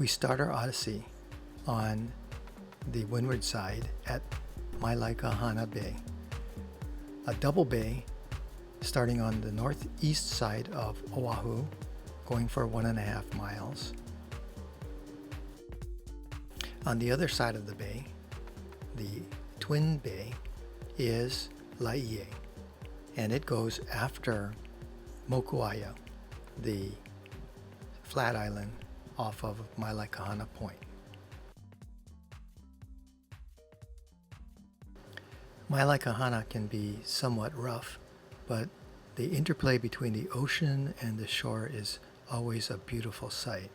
We start our odyssey on the windward side at Mailakahana Bay, a double bay starting on the northeast side of Oahu, going for 1.5 miles. On the other side of the bay, the twin bay, is Laie, and it goes after Mokuaia, the flat island off of Mailakahana Point. Mailakahana can be somewhat rough, but the interplay between the ocean and the shore is always a beautiful sight.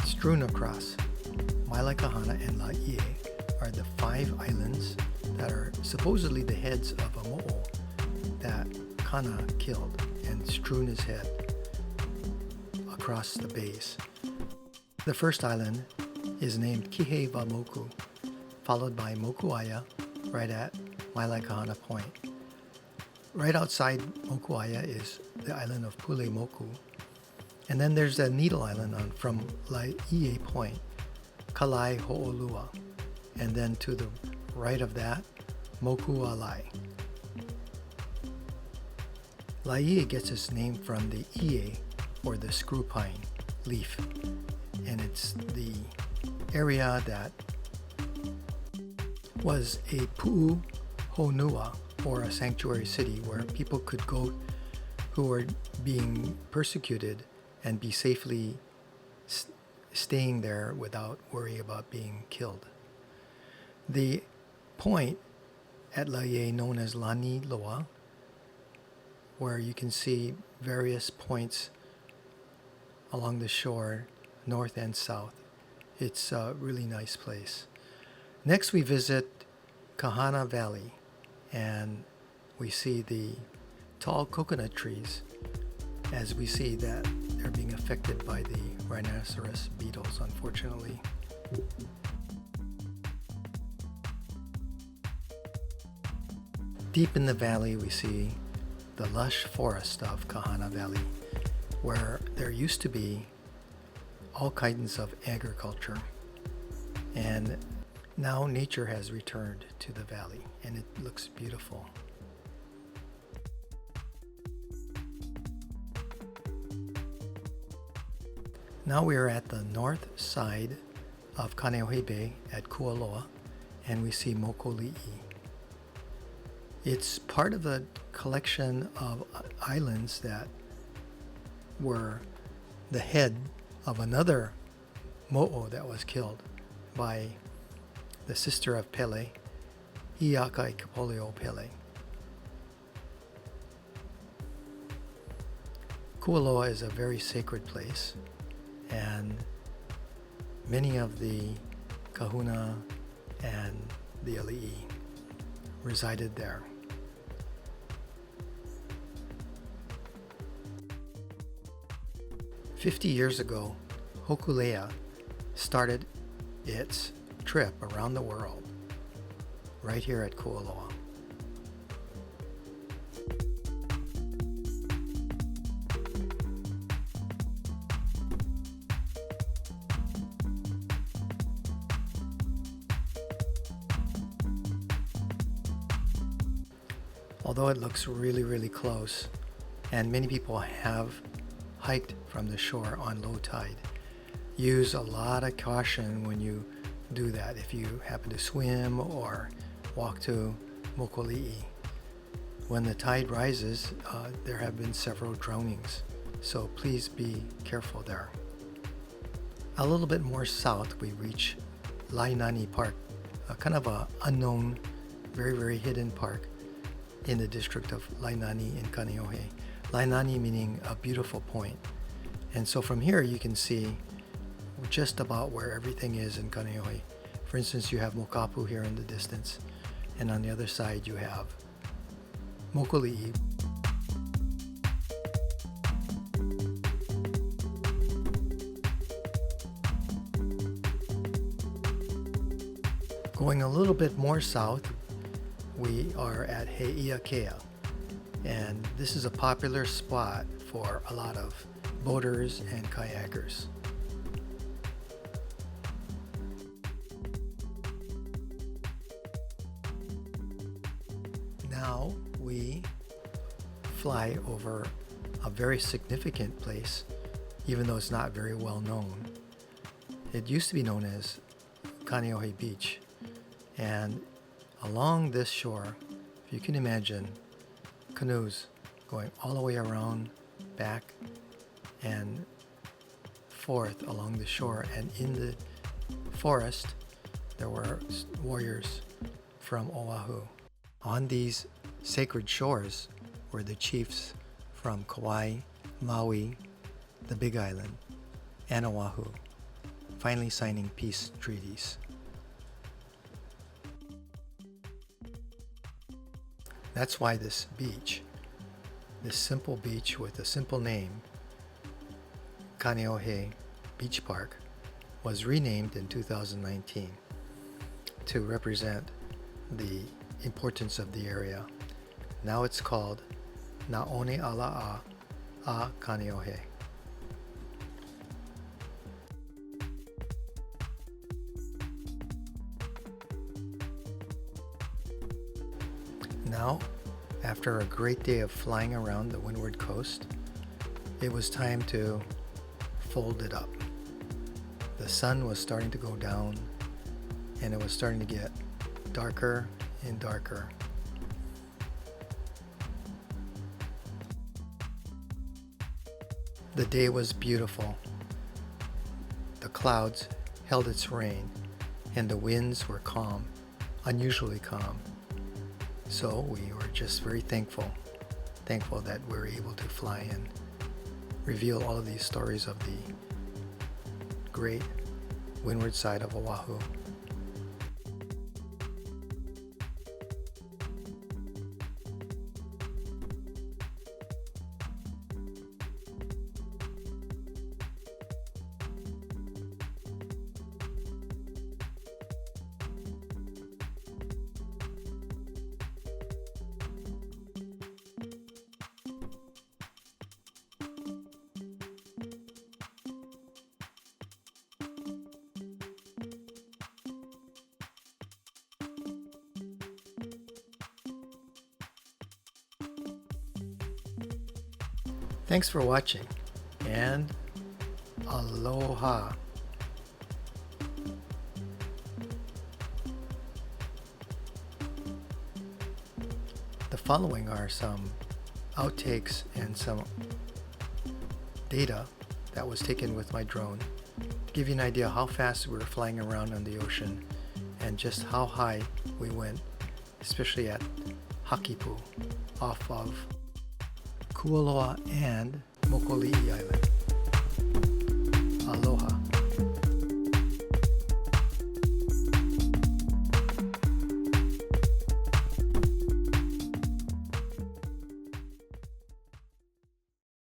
Strewn across Mailakahana and Laie are the 5 islands that are supposedly the heads of a mo'o that Kana killed and strewn his head across the bays. The first island is named Kihewamoku, followed by Mokuaia right at Mailakahana Point. Right outside Mokuaia is the island of Pulemoku. And then there's a needle island from Laie Point, Kalai Ho'olua. And then to the right of that, Mokualai. Laie gets its name from the ie, or the screw pine leaf. And it's the area that was a pu'u honua, or a sanctuary city, where people could go who were being persecuted and be safely staying there without worry about being killed. The point at Laie, known as Lani Loa, where you can see various points along the shore, north and south. It's a really nice place. Next we visit Kahana Valley, and we see the tall coconut trees as we see that they're being affected by the rhinoceros beetles, unfortunately. Deep in the valley, we see the lush forest of Kahana Valley, where there used to be all kinds of agriculture. And now nature has returned to the valley, and it looks beautiful. Now we are at the north side of Kaneohe Bay at Kualoa, and we see Mokuli'i. It's part of a collection of islands that were the head of another mo'o that was killed by the sister of Pele, Hiaka Ikapolio Pele. Kualoa is a very sacred place, and many of the kahuna and the ali'i resided there. "50 years ago, Hokulea started its trip around the world right here at Kualoa. Although it looks really, really close, and many people have hiked from the shore on low tide, use a lot of caution when you do that if you happen to swim or walk to Mokuli'i. When the tide rises, there have been several drownings, so please be careful there. A little bit more south, we reach Lainani Park, a kind of a unknown, very, very hidden park in the district of Lainani in Kaneohe. Lainani meaning a beautiful point. And so from here you can see just about where everything is in Kaneohe. For instance, you have Mokapu here in the distance, and on the other side you have Mokuli'i. Going a little bit more south, we are at Heiakea, and this is a popular spot for a lot of boaters and kayakers. Now we fly over a very significant place, even though it's not very well known. It used to be known as Kaneohe Beach, and along this shore, if you can imagine, canoes going all the way around, back, and forth along the shore, and in the forest there were warriors from Oahu. On these sacred shores were the chiefs from Kauai, Maui, the Big Island, and Oahu, finally signing peace treaties. That's why this beach, this simple beach with a simple name, Kaneohe Beach Park, was renamed in 2019 to represent the importance of the area. Now it's called Naone Ala'a a Kaneohe. Now, after a great day of flying around the windward coast, it was time to fold it up. The sun was starting to go down, and it was starting to get darker and darker. The day was beautiful. The clouds held its rain, and the winds were calm, unusually calm. So we were just very thankful that we were able to fly and reveal all of these stories of the great windward side of Oahu. Thanks for watching, and aloha. The following are some outtakes and some data that was taken with my drone. Give you an idea how fast we were flying around on the ocean and just how high we went, especially at Hakipu off of Kualoa and Mokolii Island. Aloha.